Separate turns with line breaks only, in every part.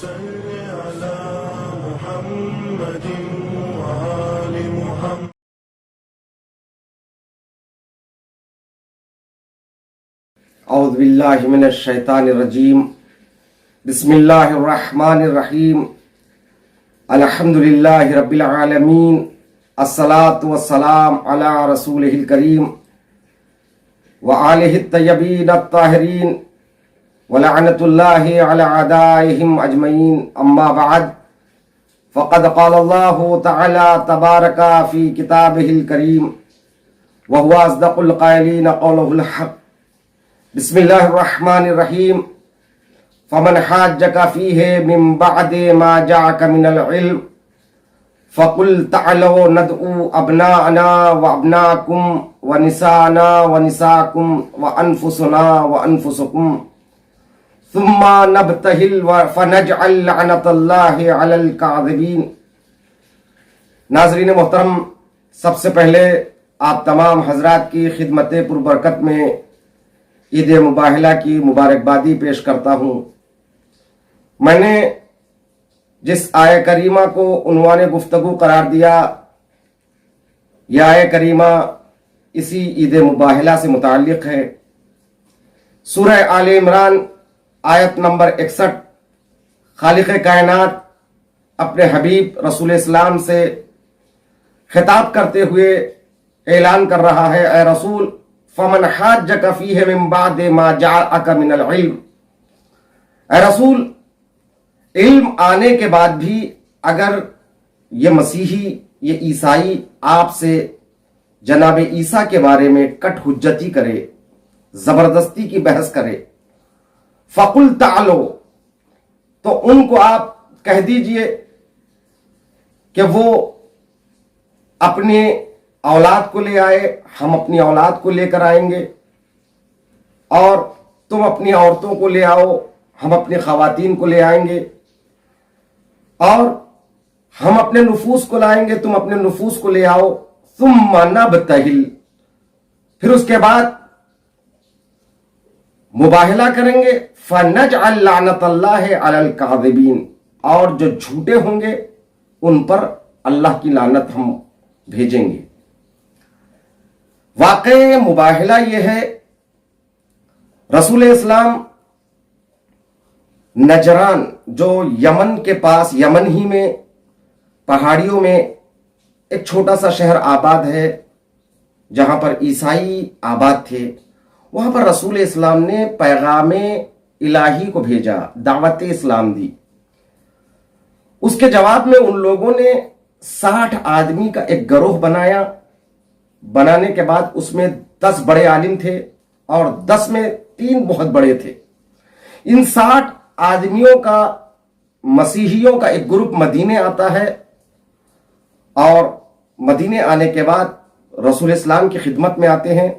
صل على محمد وآل محمد.
اعوذ باللہ من الشیطان الرجیم. بسم اللہ الرحمن الرحیم. الحمد للہ رب العالمین. الصلاۃ والسلام علی رسولہ الکریم وآلہ الطیبین الطاہرین ولعنۃ اللہ علی اعدائہم اجمعین. اما بعد فقد قال اللہ تعالی تبارک فی کتابہ الکریم وهو اصدق القائلین قولہ الحق. بسم اللہ الرحمن الرحیم. فمن حاجک فیہ من بعد ما جاءک من العلم فقل تعالوا ندعو ابناءنا وابناءکم ونساءنا ونساءکم وانفسنا وانفسکم ثم نبتہل فنجعل لعنۃ اللہ علی الکاذبین. ناظرین محترم، سب سے پہلے آپ تمام حضرات کی خدمت پربرکت میں عید مباہلہ کی مبارکبادی پیش کرتا ہوں. میں نے جس آیہ کریمہ کو عنوان گفتگو قرار دیا، یہ آیہ کریمہ اسی عید مباہلہ سے متعلق ہے. سورہ آل عمران آیت نمبر 61. خالق کائنات اپنے حبیب رسول اسلام سے خطاب کرتے ہوئے اعلان کر رہا ہے، اے رسول فمن حاجک فیہ من بعد ما جاءک من العلم. اے رسول، علم آنے کے بعد بھی اگر یہ مسیحی، یہ عیسائی آپ سے جناب عیسیٰ کے بارے میں کٹ حجتی کرے، زبردستی کی بحث کرے، فقل تعالو، تو ان کو آپ کہہ دیجئے کہ وہ اپنے اولاد کو لے آئے، ہم اپنی اولاد کو لے کر آئیں گے، اور تم اپنی عورتوں کو لے آؤ، ہم اپنی خواتین کو لے آئیں گے، اور ہم اپنے نفوس کو لائیں گے، تم اپنے نفوس کو لے آؤ. ثم نبتہل، پھر اس کے بعد مباہلہ کریں گے. فنجعل لعنۃ اللہ علی الکاذبین، اور جو جھوٹے ہوں گے ان پر اللہ کی لعنت ہم بھیجیں گے. واقع مباہلہ یہ ہے، رسول اسلام نجران جو یمن کے پاس، یمن ہی میں پہاڑیوں میں ایک چھوٹا سا شہر آباد ہے جہاں پر عیسائی آباد تھے، وہاں پر رسول اسلام نے پیغام الہی کو بھیجا، دعوت اسلام دی. اس کے جواب میں ان لوگوں نے 60 آدمی کا ایک گروہ بنایا. بنانے کے بعد اس میں 10 بڑے عالم تھے اور 10 میں 3 بہت بڑے تھے. ان 60 آدمیوں کا، مسیحیوں کا ایک گروپ مدینے آتا ہے، اور مدینے آنے کے بعد رسول اسلام کی خدمت میں آتے ہیں.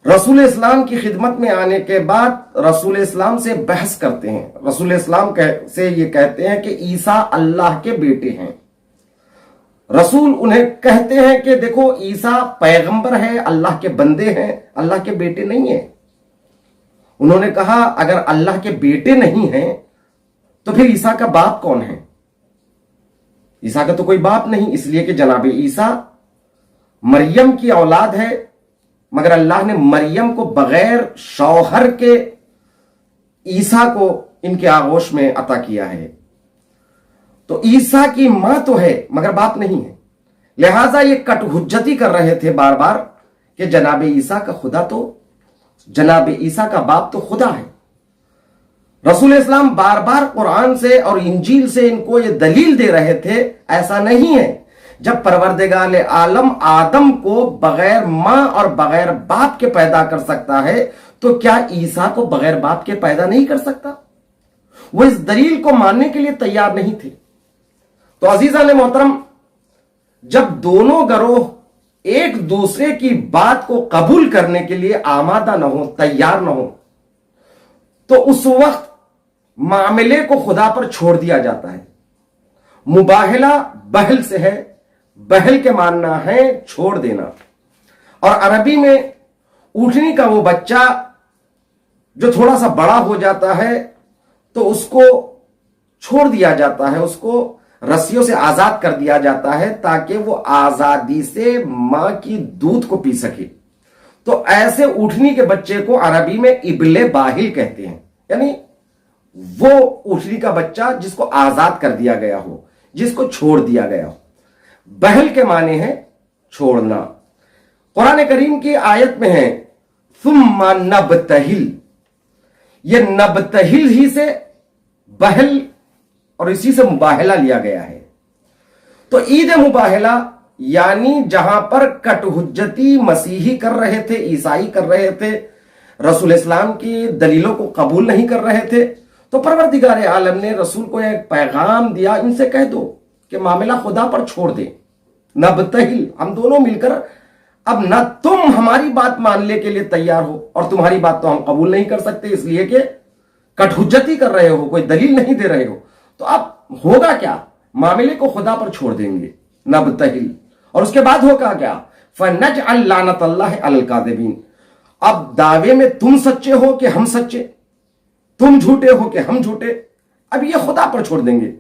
رسول اسلام کی خدمت میں آنے کے بعد رسول اسلام سے بحث کرتے ہیں. رسول اسلام سے یہ کہتے ہیں کہ عیسیٰ اللہ کے بیٹے ہیں. رسول انہیں کہتے ہیں کہ دیکھو عیسیٰ پیغمبر ہے، اللہ کے بندے ہیں، اللہ کے بیٹے نہیں ہیں. انہوں نے کہا اگر اللہ کے بیٹے نہیں ہیں تو پھر عیسیٰ کا باپ کون ہے؟ عیسیٰ کا تو کوئی باپ نہیں، اس لیے کہ جناب عیسیٰ مریم کی اولاد ہے، مگر اللہ نے مریم کو بغیر شوہر کے عیسیٰ کو ان کے آغوش میں عطا کیا ہے. تو عیسیٰ کی ماں تو ہے مگر باپ نہیں ہے. لہٰذا یہ کٹ حجتی کر رہے تھے بار بار کہ جناب عیسیٰ کا خدا تو، جناب عیسیٰ کا باپ تو خدا ہے. رسول اسلام بار بار قرآن سے اور انجیل سے ان کو یہ دلیل دے رہے تھے ایسا نہیں ہے. جب پروردگار عالم آدم کو بغیر ماں اور بغیر باپ کے پیدا کر سکتا ہے تو کیا عیسیٰ کو بغیر باپ کے پیدا نہیں کر سکتا؟ وہ اس دلیل کو ماننے کے لیے تیار نہیں تھے. تو عزیزان محترم، جب دونوں گروہ ایک دوسرے کی بات کو قبول کرنے کے لیے آمادہ نہ ہو، تیار نہ ہو، تو اس وقت معاملے کو خدا پر چھوڑ دیا جاتا ہے. مباہلہ بہل سے ہے، بہل کے ماننا ہے چھوڑ دینا. اور عربی میں اونٹنی کا وہ بچہ جو تھوڑا سا بڑا ہو جاتا ہے تو اس کو چھوڑ دیا جاتا ہے, اس کو رسیوں سے آزاد کر دیا جاتا ہے تاکہ وہ آزادی سے ماں کی دودھ کو پی سکے. تو ایسے اونٹنی کے بچے کو عربی میں ابل باہل کہتے ہیں, یعنی وہ اونٹنی کا بچہ جس کو آزاد کر دیا گیا ہو, جس کو چھوڑ دیا گیا ہو. بہل کے معنی ہے چھوڑنا. قرآن کریم کی آیت میں ہے ثم نبتہل, یہ نبتہل ہی سے بہل اور اسی سے مباہلہ لیا گیا ہے. تو عید مباہلہ یعنی جہاں پر کٹ حجتی مسیحی کر رہے تھے, عیسائی کر رہے تھے, رسول اسلام کی دلیلوں کو قبول نہیں کر رہے تھے, تو پروردگار عالم نے رسول کو ایک پیغام دیا, ان سے کہہ دو کہ معاملہ خدا پر چھوڑ دیں. نبتہل, ہم دونوں مل کر, اب نہ تم ہماری بات ماننے کے لیے تیار ہو اور تمہاری بات تو ہم قبول نہیں کر سکتے اس لیے کہ کٹ حجتی کر رہے ہو, کوئی دلیل نہیں دے رہے ہو, تو اب ہوگا کیا, معاملے کو خدا پر چھوڑ دیں گے. نبتہل, اور اس کے بعد ہوگا کیا, فَنَجْعَلْ لَعْنَةَ اللَّهِ عَلَى الْكَاذِبِينَ, اب دعوے میں تم سچے ہو کہ ہم سچے, تم جھوٹے ہو کہ ہم جھوٹے, اب یہ خدا پر چھوڑ دیں گے.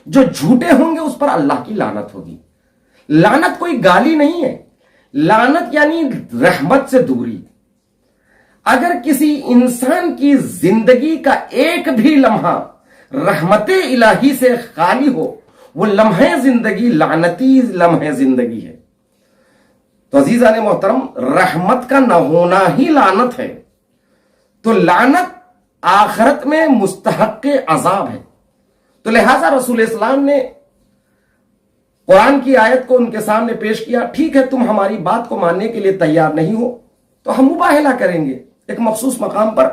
جو جھوٹے ہوں گے اس پر اللہ کی لعنت ہوگی. لعنت کوئی گالی نہیں ہے, لعنت یعنی رحمت سے دوری. اگر کسی انسان کی زندگی کا ایک بھی لمحہ رحمت الہی سے خالی ہو, وہ لمحے زندگی لعنتی لمحے زندگی ہے. تو عزیزان محترم, رحمت کا نہ ہونا ہی لعنت ہے. تو لعنت آخرت میں مستحق عذاب ہے. تو لہذا رسول اسلام نے قرآن کی آیت کو ان کے سامنے پیش کیا, ٹھیک ہے تم ہماری بات کو ماننے کے لیے تیار نہیں ہو تو ہم مباہلہ کریں گے ایک مخصوص مقام پر.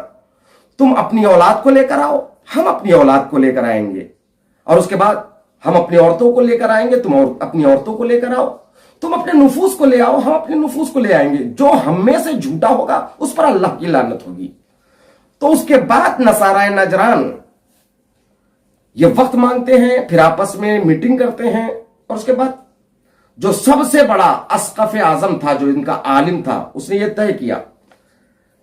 تم اپنی اولاد کو لے کر آؤ, ہم اپنی اولاد کو لے کر آئیں گے, اور اس کے بعد ہم اپنی عورتوں کو لے کر آئیں گے, تم اپنی عورتوں کو لے کر آؤ, تم اپنے نفوس کو لے آؤ, ہم اپنے نفوس کو لے آئیں گے. جو ہم میں سے جھوٹا ہوگا اس پر اللہ کی لعنت ہوگی. تو اس کے بعد نصارہ نجران یہ وقت مانگتے ہیں, پھر آپس میں میٹنگ کرتے ہیں, اور اس کے بعد جو سب سے بڑا اسقف اعظم تھا, جو ان کا عالم تھا, اس نے یہ طے کیا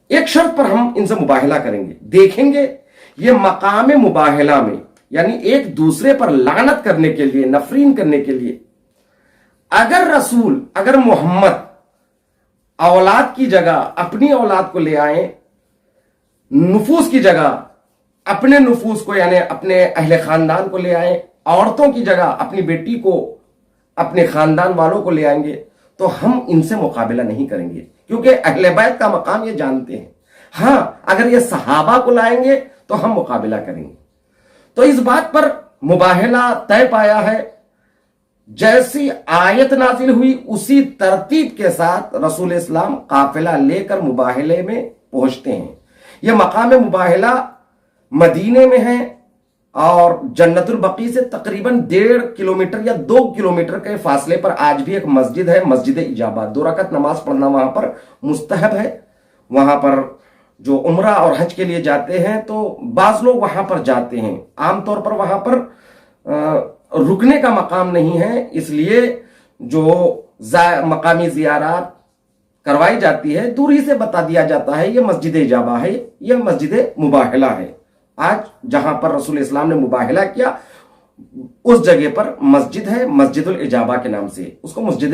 ایک شرط پر ہم ان سے مباہلہ کریں گے, دیکھیں گے یہ مقام مباہلہ میں, یعنی ایک دوسرے پر لعنت کرنے کے لیے, نفرین کرنے کے لیے, اگر رسول, اگر محمد اولاد کی جگہ اپنی اولاد کو لے آئیں, نفوس کی جگہ اپنے نفوس کو یعنی اپنے اہل خاندان کو لے آئیں, عورتوں کی جگہ اپنی بیٹی کو اپنے خاندان والوں کو لے آئیں گے, تو ہم ان سے مقابلہ نہیں کریں گے, کیونکہ اہل بیت کا مقام یہ جانتے ہیں. ہاں اگر یہ صحابہ کو لائیں گے تو ہم مقابلہ کریں گے. تو اس بات پر مباہلہ طے پایا ہے. جیسی آیت نازل ہوئی اسی ترتیب کے ساتھ رسول اسلام قافلہ لے کر مباہلے میں پہنچتے ہیں. یہ مقام مباہلہ مدینے میں ہے, اور جنت البقیع سے تقریباً 1.5 کلومیٹر یا 2 کلومیٹر کے فاصلے پر آج بھی ایک مسجد ہے, مسجد اجابہ. 2 رکعت نماز پڑھنا وہاں پر مستحب ہے. وہاں پر جو عمرہ اور حج کے لیے جاتے ہیں تو بعض لوگ وہاں پر جاتے ہیں, عام طور پر وہاں پر رکنے کا مقام نہیں ہے, اس لیے جو مقامی زیارات کروائی جاتی ہے دور ہی سے بتا دیا جاتا ہے یہ مسجد اجابہ ہے, یہ مسجد مباہلہ ہے. آج جہاں پر رسول اسلام نے مباہلہ کیا اس جگہ پر مسجد ہے, مسجد الاجابہ کے نام سے, اس کو مسجد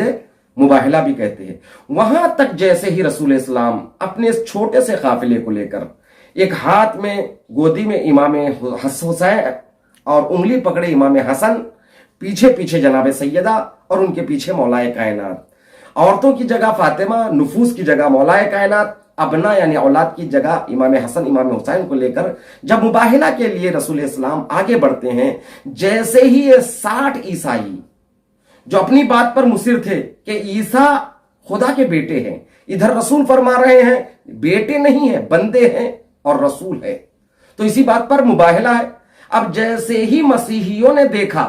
مباہلہ بھی کہتے ہیں. وہاں تک جیسے ہی رسول اسلام اپنے اس چھوٹے سے قافلے کو لے کر, ایک ہاتھ میں گودی میں امام حسین اور انگلی پکڑے امام حسن, پیچھے پیچھے جناب سیدہ اور ان کے پیچھے مولائے کائنات, عورتوں کی جگہ فاطمہ, نفوس کی جگہ مولائے کائنات, ابنا یعنی اولاد کی جگہ امام حسن امام حسین کو لے کر جب مباہلہ کے لیے رسول اسلام آگے بڑھتے ہیں, جیسے ہی یہ 60 عیسائی جو اپنی بات پر مصر تھے کہ عیسیٰ خدا کے بیٹے ہیں, ادھر رسول فرما رہے ہیں بیٹے نہیں ہیں, بندے ہیں اور رسول ہے, تو اسی بات پر مباہلہ ہے. اب جیسے ہی مسیحیوں نے دیکھا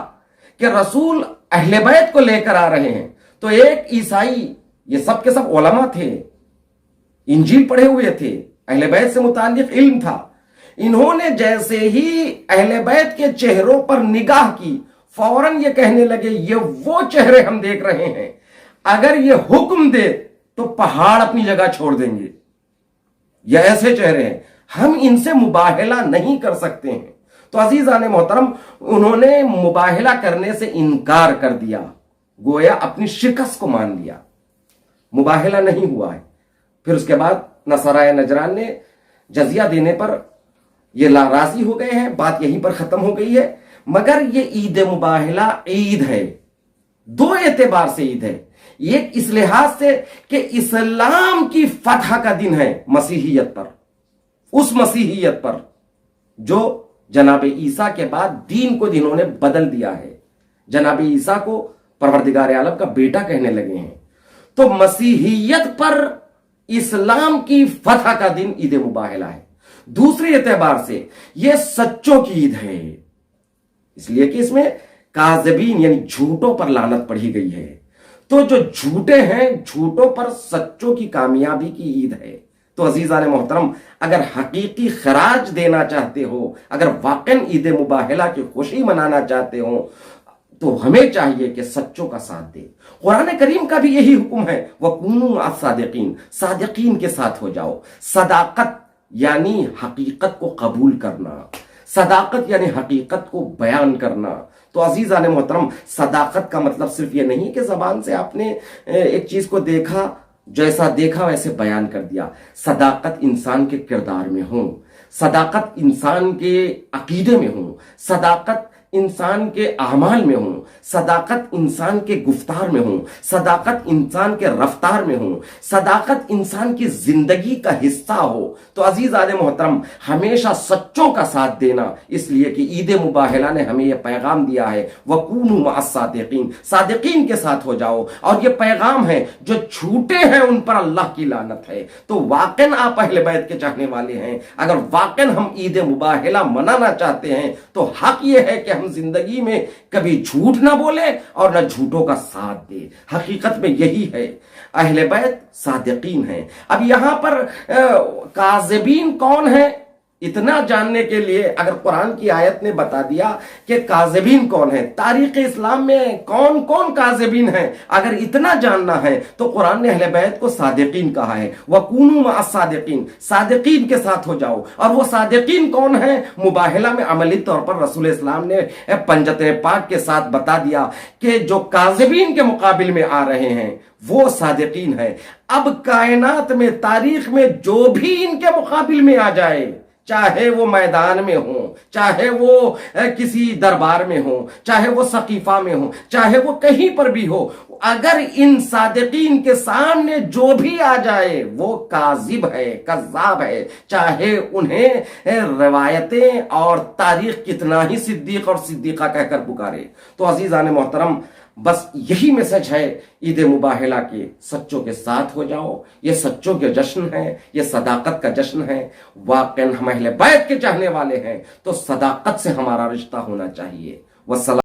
کہ رسول اہل بیت کو لے کر آ رہے ہیں, تو ایک عیسائی, یہ سب کے سب علماء تھے, انجیل پڑھے ہوئے تھے, اہل بیت سے متعلق علم تھا, انہوں نے جیسے ہی اہل بیت کے چہروں پر نگاہ کی فوراً یہ کہنے لگے یہ وہ چہرے ہم دیکھ رہے ہیں, اگر یہ حکم دے تو پہاڑ اپنی جگہ چھوڑ دیں گے, یہ ایسے چہرے ہیں, ہم ان سے مباہلہ نہیں کر سکتے ہیں. تو عزیزان محترم انہوں نے مباہلہ کرنے سے انکار کر دیا، گویا اپنی شکست کو مان لیا، مباہلہ نہیں ہوا ہے۔ پھر اس کے بعد نصارہ نجران نے جزیہ دینے پر یہ راضی ہو گئے ہیں، بات یہیں پر ختم ہو گئی ہے۔ مگر یہ عید مباہلہ عید ہے، دو اعتبار سے عید ہے۔ ایک اس لحاظ سے کہ اسلام کی فتح کا دن ہے مسیحیت پر، اس مسیحیت پر جو جناب عیسیٰ کے بعد دین کو جنہوں نے بدل دیا ہے، جناب عیسیٰ کو پروردگار عالم کا بیٹا کہنے لگے ہیں، تو مسیحیت پر اسلام کی فتح کا دن عید مباہلہ ہے۔ دوسری اعتبار سے یہ سچوں کی عید ہے، اس لیے کہ اس میں کاذبین یعنی جھوٹوں پر لعنت پڑھی گئی ہے، تو جو جھوٹے ہیں جھوٹوں پر سچوں کی کامیابی کی عید ہے۔ تو عزیزان محترم اگر حقیقی خراج دینا چاہتے ہو، اگر واقعاً عید مباہلہ کی خوشی منانا چاہتے ہو، تو ہمیں چاہیے کہ سچوں کا ساتھ دے۔ قرآن کریم کا بھی یہی حکم ہے، وَكُونُوا مَعَ الصَّادِقِينَ، صادقین کے ساتھ ہو جاؤ۔ صداقت یعنی حقیقت کو قبول کرنا، صداقت یعنی حقیقت کو بیان کرنا۔ تو عزیزان محترم صداقت کا مطلب صرف یہ نہیں کہ زبان سے آپ نے ایک چیز کو دیکھا، جیسا دیکھا ویسے بیان کر دیا۔ صداقت انسان کے کردار میں ہو، صداقت انسان کے عقیدے میں ہو، صداقت انسان کے اعمال میں ہوں، صداقت انسان کے گفتار میں ہوں، صداقت انسان کے رفتار میں ہوں، صداقت انسان کی زندگی کا حصہ ہو۔ تو عزیزان محترم ہمیشہ سچوں کا ساتھ دینا، اس لیے کہ عید مباہلہ نے ہمیں یہ پیغام دیا ہے، وَكُونُوا مَعَ الصَّادِقِينَ، صادقین کے ساتھ ہو جاؤ۔ اور یہ پیغام ہے جو جھوٹے ہیں ان پر اللہ کی لعنت ہے۔ تو واقعاً آپ اہل بیت کے چاہنے والے ہیں، اگر واقعاً ہم عید مباہلہ منانا چاہتے ہیں تو حق یہ ہے کہ ہم زندگی میں کبھی جھوٹ نہ بولے اور نہ جھوٹوں کا ساتھ دے۔ حقیقت میں یہی ہے، اہل بیت صادقین ہیں۔ اب یہاں پر کاذبین کون ہیں، اتنا جاننے کے لیے اگر قرآن کی آیت نے بتا دیا کہ کاذبین کون ہیں، تاریخ اسلام میں کون کون کاذبین ہیں، اگر اتنا جاننا ہے تو قرآن نے اہل بیت کو صادقین کہا ہے، وَكُونُوا مَعَ الصَّادِقِينَ، صادقین کے ساتھ ہو جاؤ۔ اور وہ صادقین کون ہیں، مباہلہ میں عملی طور پر رسول اسلام نے پنجت پاک کے ساتھ بتا دیا کہ جو کاذبین کے مقابل میں آ رہے ہیں وہ صادقین ہیں۔ اب کائنات میں تاریخ میں جو بھی ان کے مقابل میں آ جائے، چاہے وہ میدان میں ہوں، چاہے وہ کسی دربار میں ہوں، چاہے وہ سقیفہ میں ہوں، چاہے وہ کہیں پر بھی ہو، اگر ان صادقین کے سامنے جو بھی آ جائے وہ کاذب ہے، کذاب ہے، چاہے انہیں روایتیں اور تاریخ کتنا ہی صدیق اور صدیقہ کہہ کر پکارے۔ تو عزیزان محترم بس یہی میسج ہے عید مباہلہ کے، سچوں کے ساتھ ہو جاؤ۔ یہ سچوں کے جشن ہے، یہ صداقت کا جشن ہے۔ واقعاً ہم اہل بیت کے چاہنے والے ہیں تو صداقت سے ہمارا رشتہ ہونا چاہیے۔ والسلام۔